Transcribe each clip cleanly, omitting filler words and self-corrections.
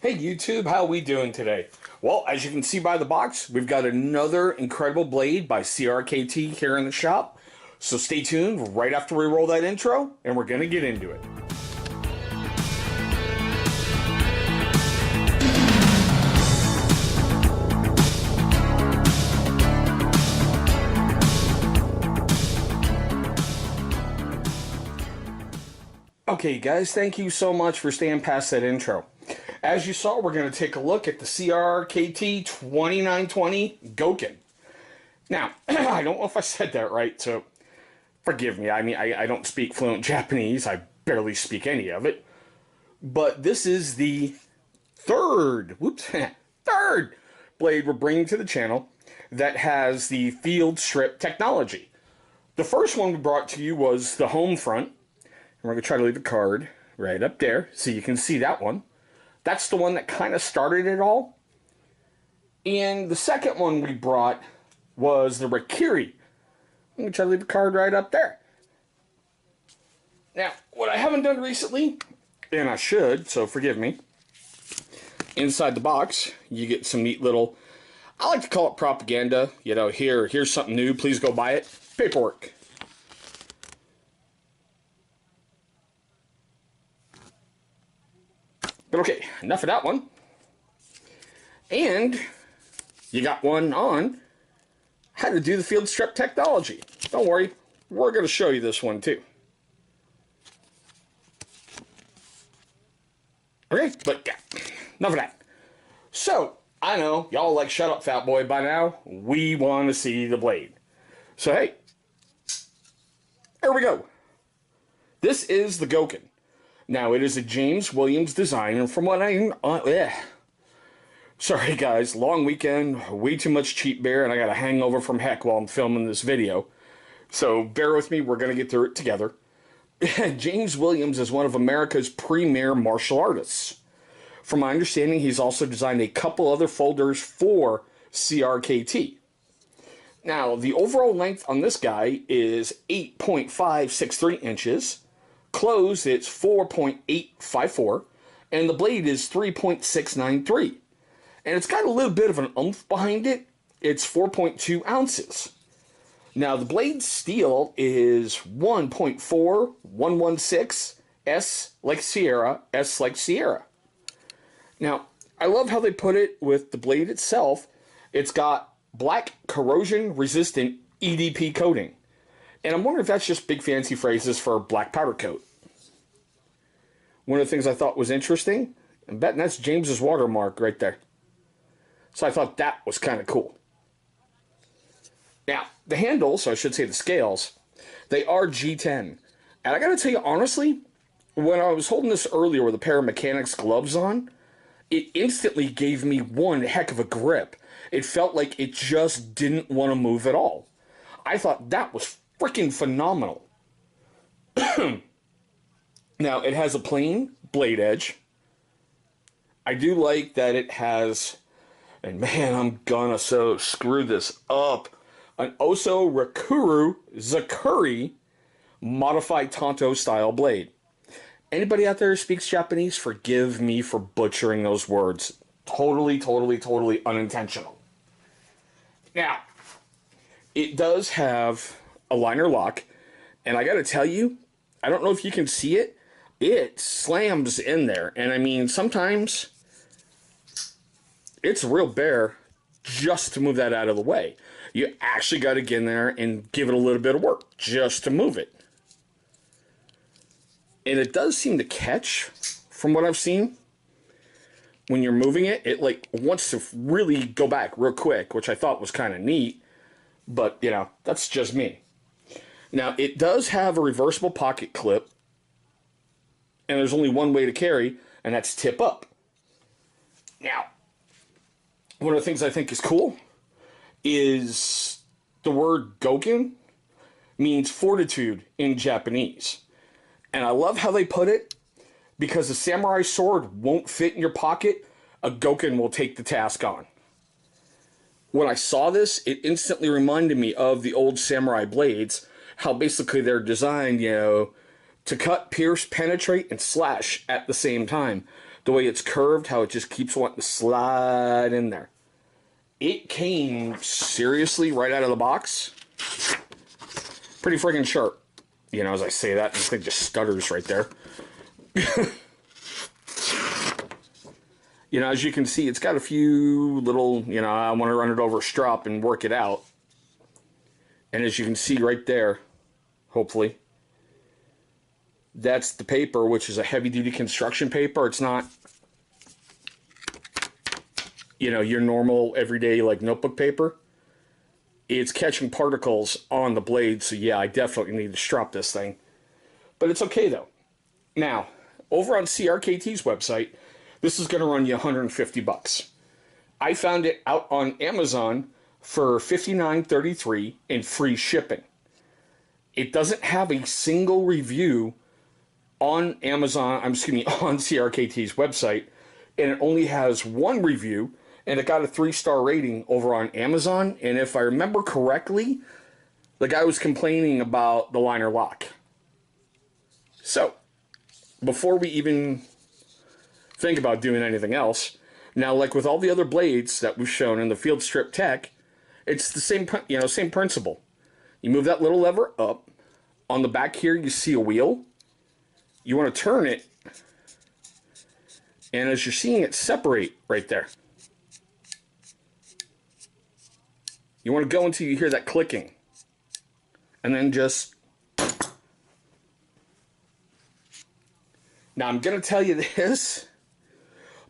Hey YouTube, how we doing today? Well, as you can see by the box, we've got another incredible blade by CRKT here in the shop. So stay tuned right after we roll that intro, and we're going to get into it. Okay guys, thank you so much for staying past that intro. As you saw, we're going to take a look at the CRKT 2920 Goken. Now, I don't know if I said that right, so forgive me. I mean, I don't speak fluent Japanese. I barely speak any of it. But this is the third blade we're bringing to the channel that has the field strip technology. The first one we brought to you was the home front. And we're going to try to leave a card right up there so you can see that one. That's the one that kind of started it all. And the second one we brought was the Rakiri. I'm going to try to leave a card right up there. Now, what I haven't done recently, and I should, so forgive me, inside the box, you get some neat little, I like to call it propaganda. You know, here's something new, please go buy it. Paperwork. But okay, enough of that one. And you got one on how to do the field strip technology. Don't worry, we're going to show you this one too. Okay, but yeah, enough of that. So, I know, y'all like shut up fat boy by now. We want to see the blade. So hey, here we go. This is the Goken. Now, it is a James Williams design, and from what sorry guys, long weekend, way too much cheap beer, and I got a hangover from heck while I'm filming this video. So, bear with me, we're going to get through it together. James Williams is one of America's premier martial artists. From my understanding, he's also designed a couple other folders for CRKT. Now, the overall length on this guy is 8.563 inches. Closed, it's 4.854, and the blade is 3.693. And it's got a little bit of an oomph behind it. It's 4.2 ounces. Now, the blade steel is 1.4116, S like Sierra, S like Sierra. Now, I love how they put it with the blade itself. It's got black corrosion-resistant EDP coating. And I'm wondering if that's just big fancy phrases for black powder coat. One of the things I thought was interesting, I'm betting that's James's watermark right there. So I thought that was kind of cool. Now, the handles, or I should say the scales, they are G10. And I gotta tell you honestly, when I was holding this earlier with a pair of mechanics gloves on, it instantly gave me one heck of a grip. It felt like it just didn't want to move at all. I thought that was freaking phenomenal. Now, it has a plain blade edge. I do like that it has, and man, I'm gonna so screw this up, an Oso Rakuru Zakuri modified Tonto style blade. Anybody out there who speaks Japanese, forgive me for butchering those words. Totally unintentional. Now, it does have a liner lock, and I gotta tell you, I don't know if you can see it, it slams in there, and I mean, sometimes it's a real bear just to move that out of the way. You actually gotta get in there and give it a little bit of work just to move it. And it does seem to catch, from what I've seen. When you're moving it, it like wants to really go back real quick, which I thought was kind of neat. But, you know, that's just me. Now, it does have a reversible pocket clip. And there's only one way to carry, and that's tip up. Now, one of the things I think is cool is the word Goken means fortitude in Japanese. And I love how they put it, because a samurai sword won't fit in your pocket, a Goken will take the task on. When I saw this, it instantly reminded me of the old samurai blades, how basically they're designed, you know, to cut, pierce, penetrate, and slash at the same time. The way it's curved, how it just keeps wanting to slide in there. It came seriously right out of the box. Pretty friggin' sharp. You know, as I say that, this thing just stutters right there. You know, as you can see, it's got a few little, you know, I want to run it over a strop and work it out. And as you can see right there, hopefully, that's the paper, which is a heavy-duty construction paper. It's not, you know, your normal, everyday, like, notebook paper. It's catching particles on the blade, so yeah, I definitely need to strop this thing. But it's okay, though. Now, over on CRKT's website, this is going to run you $150. I found it out on Amazon for $59.33 and free shipping. It doesn't have a single review on Amazon, on CRKT's website, and it only has one review, and it got a 3-star rating over on Amazon, and if I remember correctly, the guy was complaining about the liner lock. So, before we even think about doing anything else, now, like with all the other blades that we've shown in the Field Strip Tech, it's the same, you know, same principle. You move that little lever up. On the back here, you see a wheel. You want to turn it, and as you're seeing it separate right there, you want to go until you hear that clicking, and then just... Now, I'm going to tell you this.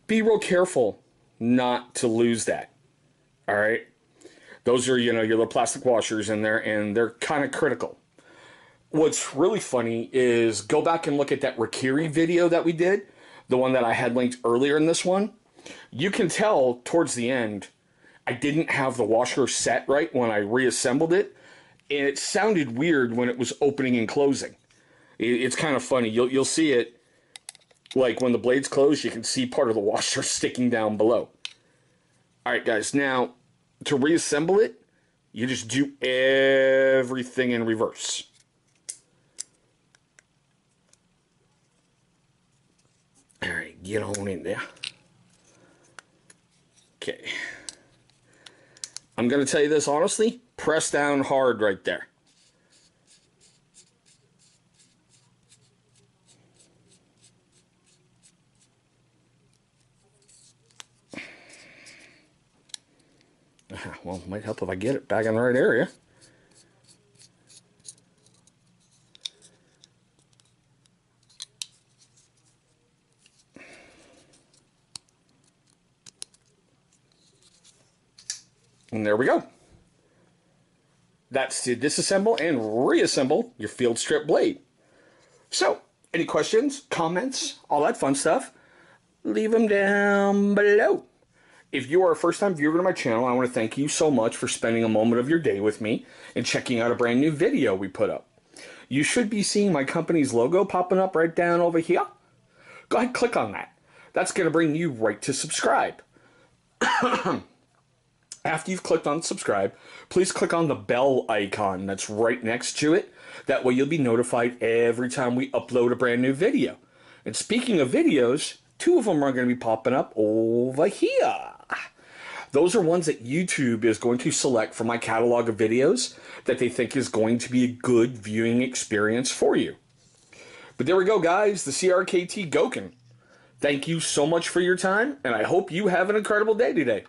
Be real careful not to lose that. All right? Those are, you know, your little plastic washers in there, and they're kind of critical. What's really funny is go back and look at that Rikiri video that we did, the one that I had linked earlier in this one. You can tell towards the end, I didn't have the washer set right when I reassembled it, and it sounded weird when it was opening and closing. It's kind of funny. You'll see it. Like, when the blade's closed, you can see part of the washer sticking down below. Alright, guys, now, to reassemble it, you just do everything in reverse. Alright, get on in there. Okay. I'm going to tell you this honestly, press down hard right there. Well, it might help if I get it back in the right area. And there we go. That's to disassemble and reassemble your Field Strip blade. So, any questions, comments, all that fun stuff, leave them down below. If you are a first-time viewer to my channel, I want to thank you so much for spending a moment of your day with me and checking out a brand new video we put up. You should be seeing my company's logo popping up right down over here. Go ahead and click on that. That's going to bring you right to subscribe. After you've clicked on subscribe, please click on the bell icon that's right next to it. That way you'll be notified every time we upload a brand new video. And speaking of videos, 2 of them are going to be popping up over here. Those are ones that YouTube is going to select from my catalog of videos that they think is going to be a good viewing experience for you. But there we go, guys. The CRKT Goken. Thank you so much for your time, and I hope you have an incredible day today.